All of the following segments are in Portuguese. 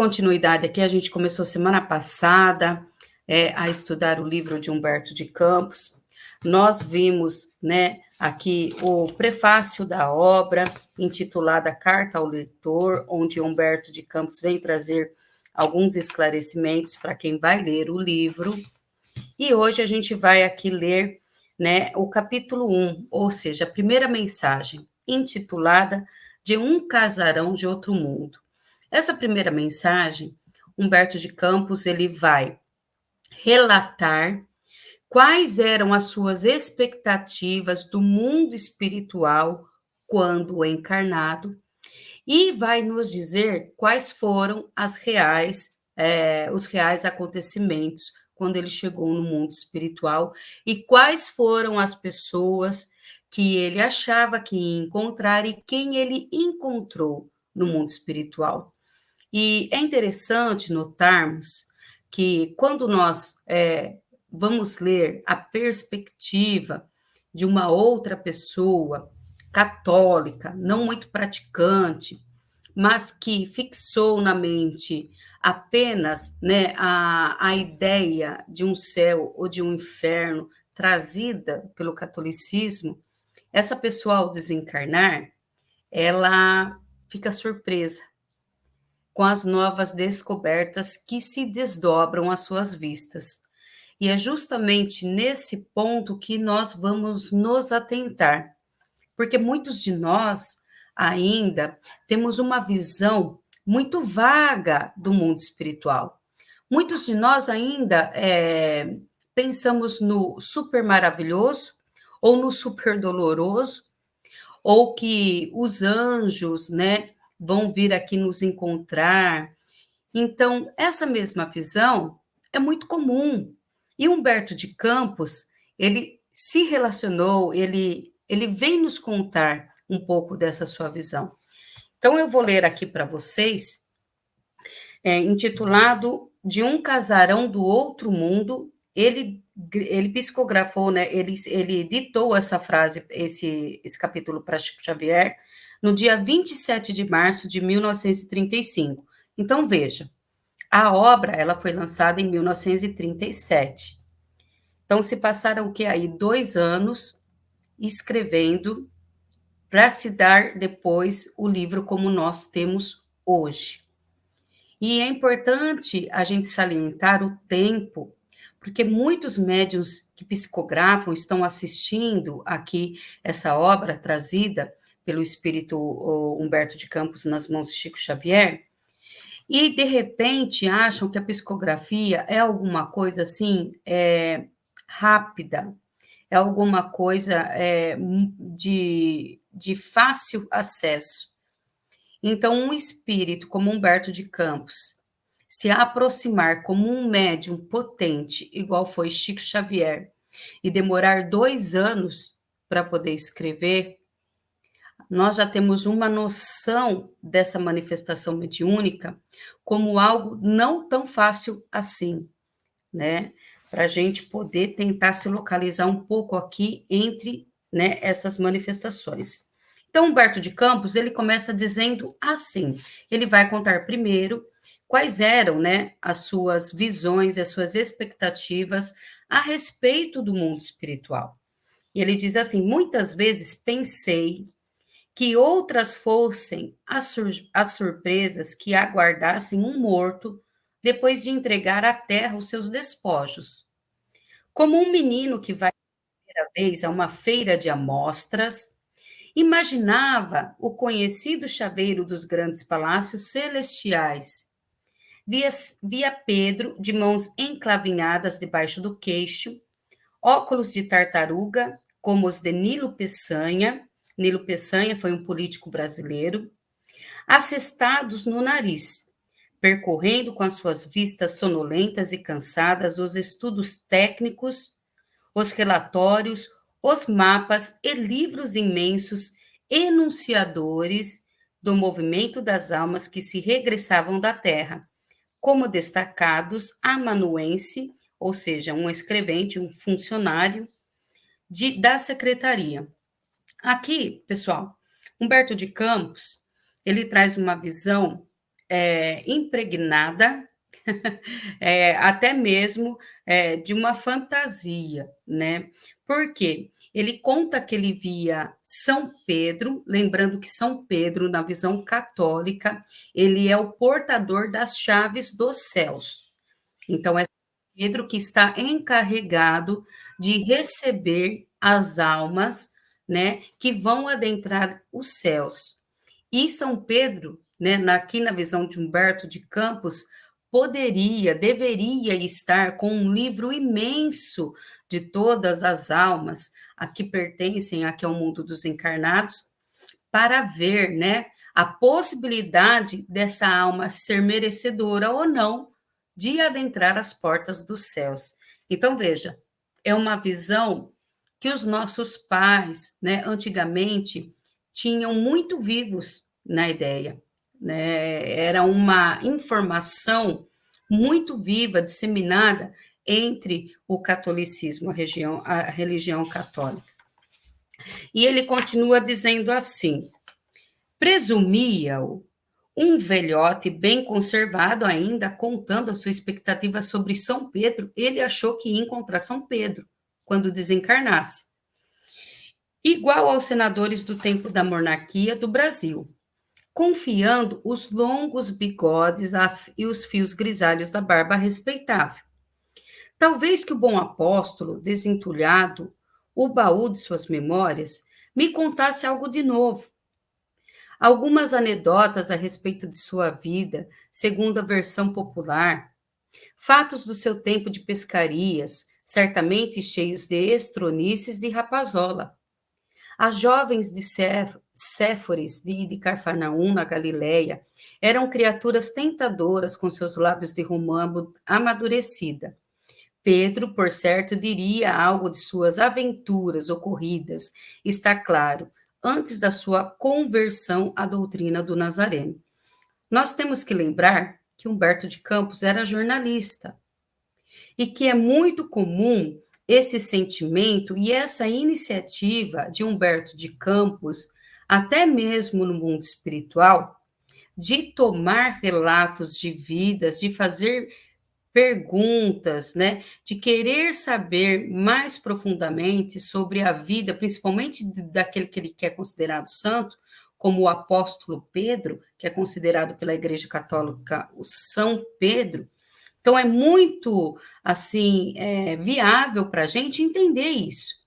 continuidade aqui, a gente começou semana passada a estudar o livro de Humberto de Campos. Nós vimos, né, aqui o prefácio da obra, intitulada Carta ao Leitor, onde Humberto de Campos vem trazer alguns esclarecimentos para quem vai ler o livro. E hoje a gente vai aqui ler, né, o capítulo 1, ou seja, a primeira mensagem, intitulada De um Casarão de Outro Mundo. Essa primeira mensagem, Humberto de Campos, ele vai relatar quais eram as suas expectativas do mundo espiritual quando encarnado e vai nos dizer quais foram os reais acontecimentos quando ele chegou no mundo espiritual e quais foram as pessoas que ele achava que ia encontrar e quem ele encontrou no mundo espiritual. E é interessante notarmos que quando nós vamos ler a perspectiva de uma outra pessoa católica, não muito praticante, mas que fixou na mente apenas, né, a ideia de um céu ou de um inferno trazida pelo catolicismo, essa pessoa, ao desencarnar, ela fica surpresa com as novas descobertas que se desdobram às suas vistas. E é justamente nesse ponto que nós vamos nos atentar, porque muitos de nós ainda temos uma visão muito vaga do mundo espiritual. Muitos de nós ainda pensamos no super maravilhoso ou no super doloroso, ou que os anjos, né, vão vir aqui nos encontrar. Então, essa mesma visão é muito comum. E Humberto de Campos, ele se relacionou, ele vem nos contar um pouco dessa sua visão. Então, eu vou ler aqui para vocês, intitulado De um Casarão do Outro Mundo. Ele psicografou, né? Ele ditou essa frase, esse capítulo para Chico Xavier, no dia 27 de março de 1935. Então, veja, a obra ela foi lançada em 1937. Então, se passaram o que aí 2 anos escrevendo para se dar depois o livro como nós temos hoje. E é importante a gente salientar o tempo, porque muitos médiuns que psicografam estão assistindo aqui essa obra trazida pelo espírito Humberto de Campos nas mãos de Chico Xavier, e de repente acham que a psicografia é alguma coisa assim, rápida, é alguma coisa de fácil acesso. Então, um espírito como Humberto de Campos se aproximar como um médium potente, igual foi Chico Xavier, e demorar 2 anos para poder escrever, nós já temos uma noção dessa manifestação mediúnica como algo não tão fácil assim, né? Para a gente poder tentar se localizar um pouco aqui entre, né, essas manifestações. Então, Humberto de Campos, ele começa dizendo assim, ele vai contar primeiro quais eram, né, as suas visões e as suas expectativas a respeito do mundo espiritual. E ele diz assim, muitas vezes pensei que outras fossem as surpresas que aguardassem um morto depois de entregar à terra os seus despojos. Como um menino que vai pela primeira vez a uma feira de amostras, imaginava o conhecido chaveiro dos grandes palácios celestiais. Via Pedro de mãos enclavinhadas debaixo do queixo, óculos de tartaruga, como os de Nilo Peçanha. Nilo Peçanha foi um político brasileiro, assestados no nariz, percorrendo com as suas vistas sonolentas e cansadas os estudos técnicos, os relatórios, os mapas e livros imensos enunciadores do movimento das almas que se regressavam da Terra, como destacados amanuense, ou seja, um escrevente, um funcionário da secretaria. Aqui, pessoal, Humberto de Campos, ele traz uma visão impregnada, até mesmo de uma fantasia, né? Por quê? Ele conta que ele via São Pedro, lembrando que São Pedro, na visão católica, ele é o portador das chaves dos céus. Então, é Pedro que está encarregado de receber as almas, né, que vão adentrar os céus. E São Pedro, né, aqui na visão de Humberto de Campos, deveria estar com um livro imenso de todas as almas a que pertencem aqui ao mundo dos encarnados, para ver, né, a possibilidade dessa alma ser merecedora ou não de adentrar as portas dos céus. Então, veja, é uma visão que os nossos pais, né, antigamente, tinham muito vivos na ideia, né? Era uma informação muito viva, disseminada entre o catolicismo, a religião católica. E ele continua dizendo assim: presumia-o um velhote bem conservado ainda, contando a sua expectativa sobre São Pedro. Ele achou que ia encontrar São Pedro quando desencarnasse. Igual aos senadores do tempo da monarquia do Brasil, confiando os longos bigodes e os fios grisalhos da barba respeitável. Talvez que o bom apóstolo, desentulhado o baú de suas memórias, me contasse algo de novo. Algumas anedotas a respeito de sua vida, segundo a versão popular, fatos do seu tempo de pescarias, certamente cheios de estronices de rapazola. As jovens de Séforis de Carfanaum, na Galileia, eram criaturas tentadoras com seus lábios de romã amadurecida. Pedro, por certo, diria algo de suas aventuras ocorridas, está claro, antes da sua conversão à doutrina do Nazareno. Nós temos que lembrar que Humberto de Campos era jornalista e que é muito comum esse sentimento e essa iniciativa de Humberto de Campos, até mesmo no mundo espiritual, de tomar relatos de vidas, de fazer perguntas, né, de querer saber mais profundamente sobre a vida, principalmente daquele que ele quer considerado santo, como o apóstolo Pedro, que é considerado pela Igreja Católica o São Pedro. Então, é muito, assim, viável para a gente entender isso.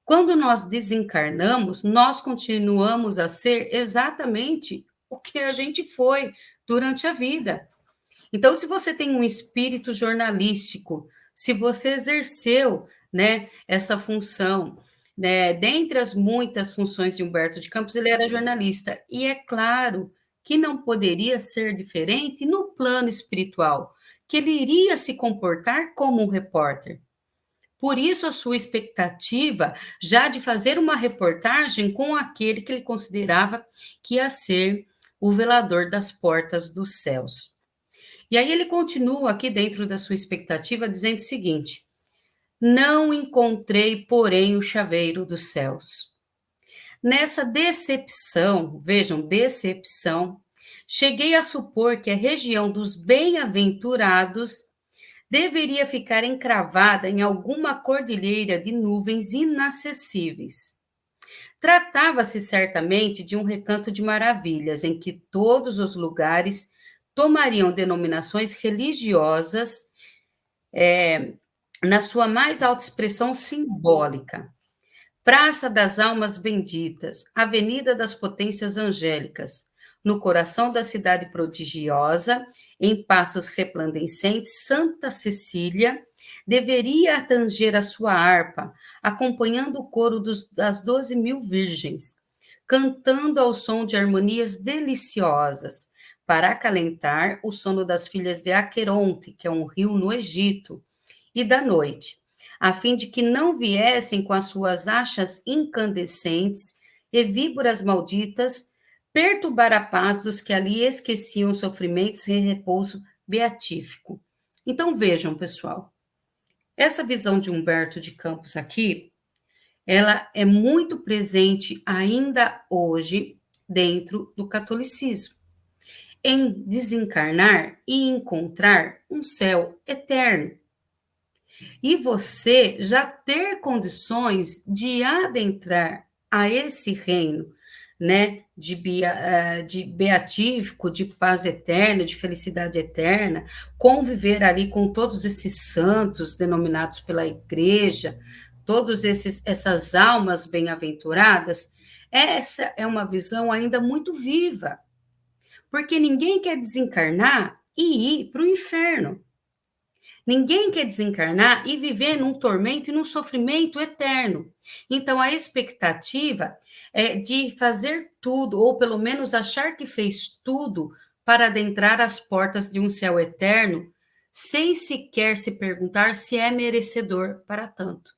Quando nós desencarnamos, nós continuamos a ser exatamente o que a gente foi durante a vida. Então, se você tem um espírito jornalístico, se você exerceu, né, essa função, né, dentre as muitas funções de Humberto de Campos, ele era jornalista. E é claro que não poderia ser diferente no plano espiritual, que ele iria se comportar como um repórter. Por isso, a sua expectativa já de fazer uma reportagem com aquele que ele considerava que ia ser o velador das portas dos céus. E aí ele continua aqui dentro da sua expectativa dizendo o seguinte: não encontrei, porém, o chaveiro dos céus. Nessa decepção, vejam, decepção, cheguei a supor que a região dos bem-aventurados deveria ficar encravada em alguma cordilheira de nuvens inacessíveis. Tratava-se certamente de um recanto de maravilhas, em que todos os lugares tomariam denominações religiosas na sua mais alta expressão simbólica. Praça das Almas Benditas, Avenida das Potências Angélicas, no coração da cidade prodigiosa, em passos resplandecentes, Santa Cecília deveria tanger a sua harpa, acompanhando o coro das 12.000 virgens, cantando ao som de harmonias deliciosas, para acalentar o sono das filhas de Aqueronte, que é um rio no Egito, e da noite, a fim de que não viessem com as suas achas incandescentes e víboras malditas perturbar a paz dos que ali esqueciam sofrimentos e repouso beatífico. Então vejam, pessoal, essa visão de Humberto de Campos aqui, ela é muito presente ainda hoje dentro do catolicismo. em desencarnar e encontrar um céu eterno. E você já ter condições de adentrar a esse reino, né, de beatífico, de paz eterna, de felicidade eterna, conviver ali com todos esses santos denominados pela igreja, todos essas almas bem-aventuradas, essa é uma visão ainda muito viva, porque ninguém quer desencarnar e ir para o inferno. Ninguém quer desencarnar e viver num tormento e num sofrimento eterno. Então, a expectativa é de fazer tudo, ou pelo menos achar que fez tudo, para adentrar as portas de um céu eterno, sem sequer se perguntar se é merecedor para tanto.